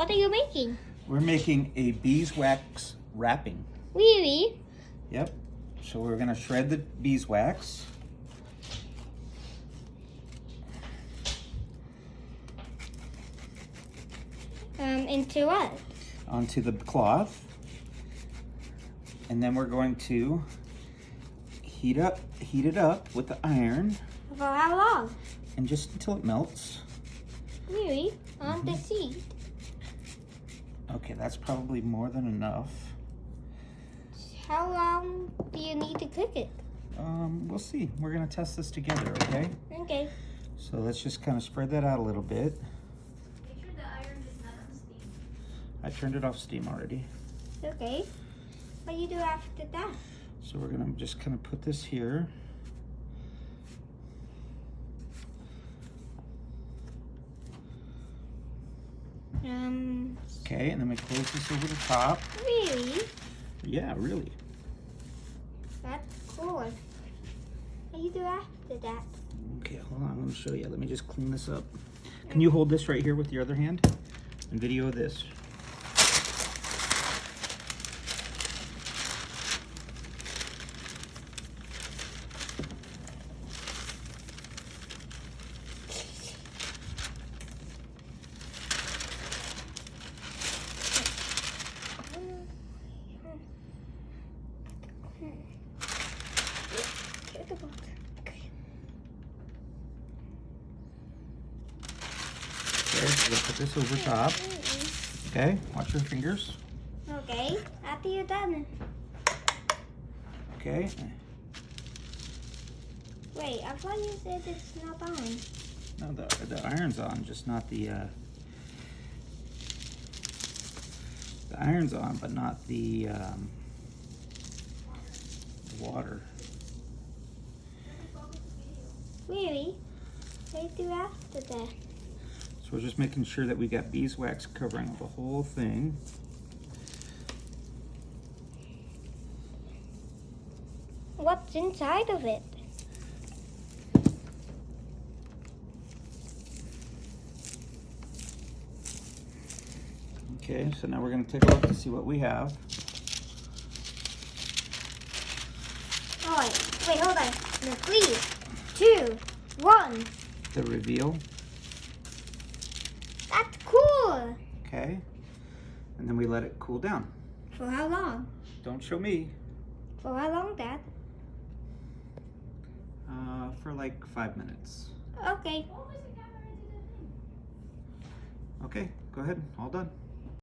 What are you making? We're making a beeswax wrapping. Really? Yep. So we're gonna shred the beeswax. Into what? Onto the cloth. And then we're going to heat it up with the iron. For how long? And just until it melts. Really? On the seed? Okay, that's probably more than enough. How long do you need to cook it? We'll see. We're gonna test this together, okay? Okay. So let's just kind of spread that out a little bit. Make sure the iron is not on steam. I turned it off steam already. Okay. What do you do after that? So we're gonna just kind of put this here. Okay, and then we close this over the top. Really? Yeah, really. That's cool. What do you do after that? Okay, hold on, I'm gonna show you. Let me just clean this up. Can you hold this right here with your other hand and video this? Okay, so we'll put this over top. Okay, watch your fingers. Okay, after you're done. Okay. Wait, I thought you said it's not on. No, the iron's on, just not the iron's on, but not the water. Really? What do you do after that? So we're just making sure that we got beeswax covering the whole thing. What's inside of it? Okay, so now we're going to take a look to see what we have. Oh, wait, hold on. No, 3, 2, 1. The reveal. That's cool. Okay, and then we let it cool down. For how long? Don't show me. For how long, Dad? For like 5 minutes. Okay. Okay, go ahead. All done.